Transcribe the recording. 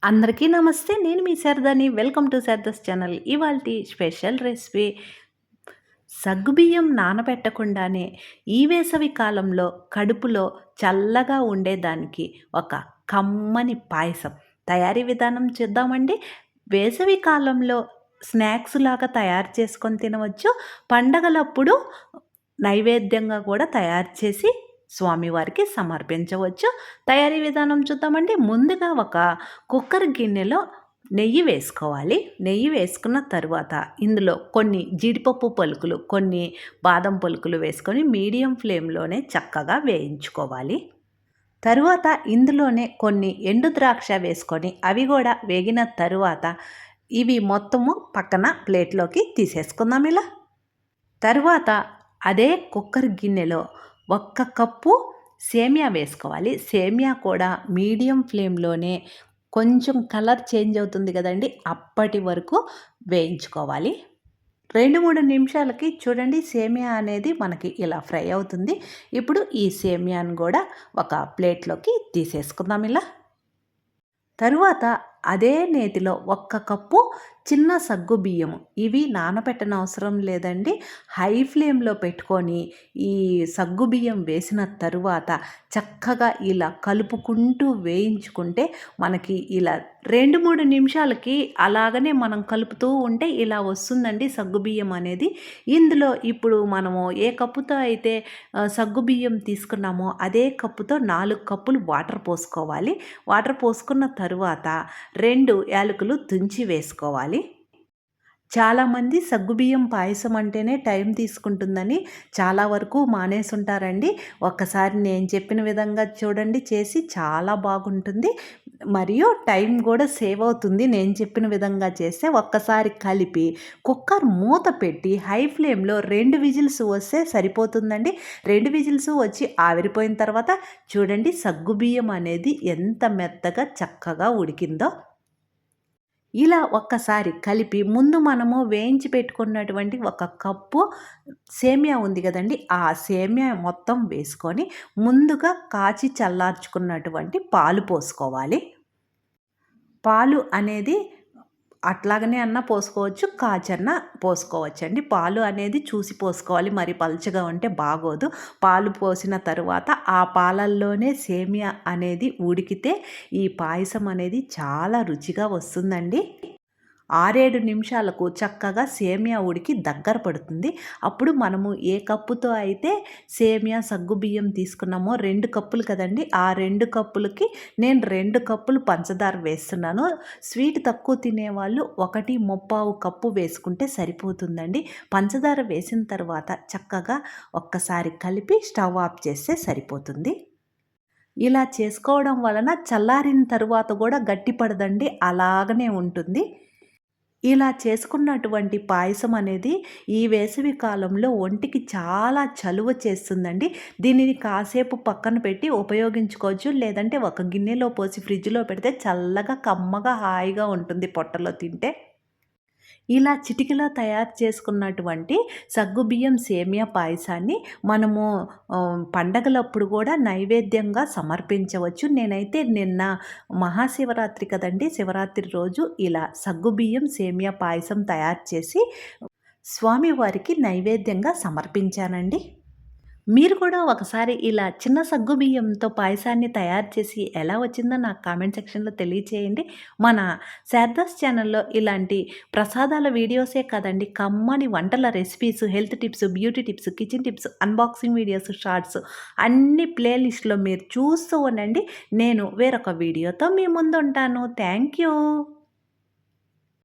అందరికీ నమస్తే. నేను మీ శారదాని. Welcome to Sharada's channel. ఇవాల్టి స్పెషల్ రెసిపీ సగ్గుబియ్యం నానబెట్టకుండానే ఈ వేసవి కాలంలో కడుపులో చల్లగా ఉండేదానికి ఒక కమ్మని పాయసం తయారీ విధానం చూద్దామండి. వేసవి కాలంలో స్నాక్స్ లాగా తయారు చేసుకొని తినవచ్చు. పండగలప్పుడు నైవేద్యంగా కూడా తయారు చేసి స్వామివారికి సమర్పించవచ్చు. తయారీ విధానం చూద్దామండి. ముందుగా ఒక కుక్కర్ గిన్నెలో నెయ్యి వేసుకోవాలి. నెయ్యి వేసుకున్న తరువాత ఇందులో కొన్ని జీడిపప్పు పలుకులు, కొన్ని బాదం పలుకులు వేసుకొని మీడియం ఫ్లేమ్లోనే చక్కగా వేయించుకోవాలి. తరువాత ఇందులోనే కొన్ని ఎండు ద్రాక్ష వేసుకొని అవి కూడా వేగిన తరువాత ఇవి మొత్తము పక్కన ప్లేట్లోకి తీసేసుకుందాం ఇలా. తరువాత అదే కుక్కర్ గిన్నెలో 1 కప్పు సేమియా వేసుకోవాలి. సేమియా కూడా మీడియం ఫ్లేమ్లోనే కొంచెం కలర్ చేంజ్ అవుతుంది కదండి, అప్పటి వరకు వేయించుకోవాలి. 2-3 నిమిషాలకి చూడండి సేమియా అనేది మనకి ఇలా ఫ్రై అవుతుంది. ఇప్పుడు ఈ సేమియాను కూడా ఒక ప్లేట్లోకి తీసేసుకుందాం ఇలా. తరువాత అదే నేతిలో 1 కప్పు చిన్న సగ్గు బియ్యము, ఇవి నానబెట్టనవసరం లేదండి. హై ఫ్లేమ్లో పెట్టుకొని ఈ సగ్గు బియ్యం వేసిన తరువాత చక్కగా ఇలా కలుపుకుంటూ వేయించుకుంటే మనకి ఇలా 2-3 నిమిషాలకి అలాగనే మనం కలుపుతూ ఉంటే ఇలా వస్తుందండి సగ్గుబియ్యం అనేది. ఇందులో ఇప్పుడు మనము ఏ కప్పుతో అయితే సగ్గుబియ్యం తీసుకున్నామో అదే కప్పుతో 4 కప్పులు వాటర్ పోసుకోవాలి. వాటర్ పోసుకున్న తరువాత 2 యాలకులు తుంచి వేసుకోవాలి. చాలామంది సగ్గుబియ్యం పాయసం అంటేనే టైం తీసుకుంటుందని చాలా వరకు మానేసుంటారండి. ఒక్కసారి నేను చెప్పిన విధంగా చూడండి, చేసి చాలా బాగుంటుంది. మరియు టైం కూడా సేవ్ అవుతుంది. నేను చెప్పిన విధంగా చేస్తే ఒక్కసారి కలిపి కుక్కర్ మూత పెట్టి హై ఫ్లేమ్లో 2 విజిల్స్ వస్తే సరిపోతుందండి. 2 విజిల్స్ వచ్చి ఆవిరిపోయిన తర్వాత చూడండి సగ్గుబియ్యం అనేది ఎంత మెత్తగా చక్కగా ఉడికిందో. ఇలా ఒక్కసారి కలిపి ముందు మనము వేయించి పెట్టుకున్నటువంటి 1 కప్పు సేమియా ఉంది కదండి, ఆ సేమియా మొత్తం వేసుకొని ముందుగా కాచి చల్లార్చుకున్నటువంటి పాలు పోసుకోవాలి. పాలు అనేది అట్లాగనే అన్నా పోసుకోవచ్చు, కాచన్నా పోసుకోవచ్చండి. పాలు అనేది చూసి పోసుకోవాలి, మరి పలుచగా ఉంటే బాగోదు. పాలు పోసిన తరువాత ఆ పాలల్లోనే సేమియా అనేది ఉడికితే ఈ పాయసం అనేది చాలా రుచిగా వస్తుందండి. 6-7 నిమిషాలకు చక్కగా సేమియా ఉడికి దగ్గర పడుతుంది. అప్పుడు మనము ఏ కప్పుతో అయితే సేమియా సగ్గుబియ్యం తీసుకున్నామో 2 కప్పులు కదండి, ఆ 2 కప్పులకి నేను 2 కప్పులు పంచదార వేస్తున్నాను. స్వీట్ తక్కువ తినేవాళ్ళు 1 కప్పు వేసుకుంటే సరిపోతుందండి. పంచదార వేసిన తర్వాత చక్కగా ఒక్కసారి కలిపి స్టవ్ ఆఫ్ చేస్తే సరిపోతుంది. ఇలా చేసుకోవడం వలన చల్లారిన తరువాత కూడా గట్టిపడదండి, అలాగనే ఉంటుంది. ఇలా చేసుకున్నటువంటి పాయసం అనేది ఈ వేసవి కాలంలో ఒంటికి చాలా చలువ చేస్తుందండి. దీనిని కాసేపు పక్కన పెట్టి ఉపయోగించుకోవచ్చు. లేదంటే ఒక గిన్నెలో పోసి ఫ్రిడ్జ్‌లో పెడితే చల్లగా, కమ్మగా, హాయిగా ఉంటుంది పొట్టలో తింటే. ఇలా చిటికెలో తయారు చేసుకున్నటువంటి సగ్గుబియ్యం సేమియా పాయసాన్ని మనము పండగలప్పుడు కూడా నైవేద్యంగా సమర్పించవచ్చు. నేనైతే నిన్న మహాశివరాత్రి కదండి, శివరాత్రి రోజు ఇలా సగ్గుబియ్యం సేమియా పాయసం తయారు చేసి స్వామివారికి నైవేద్యంగా సమర్పించానండి. మీరు కూడా ఒకసారి ఇలా చిన్న సగ్గుబియ్యంతో పాయసాన్ని తయారు చేసి ఎలా వచ్చిందో నాకు కామెంట్ సెక్షన్‌లో తెలియచేయండి. మన శారదాస్ ఛానల్‌లో ఇలాంటి ప్రసాదాల వీడియోసే కాదండి, కమ్మని వంటల recipes, health tips, beauty tips, kitchen tips, unboxing videos, shorts అన్ని ప్లే లిస్ట్‌లో మీరు చూస్తూ ఉండండి. నేను వేరొక వీడియోతో మీ ముందుంటాను. Thank you.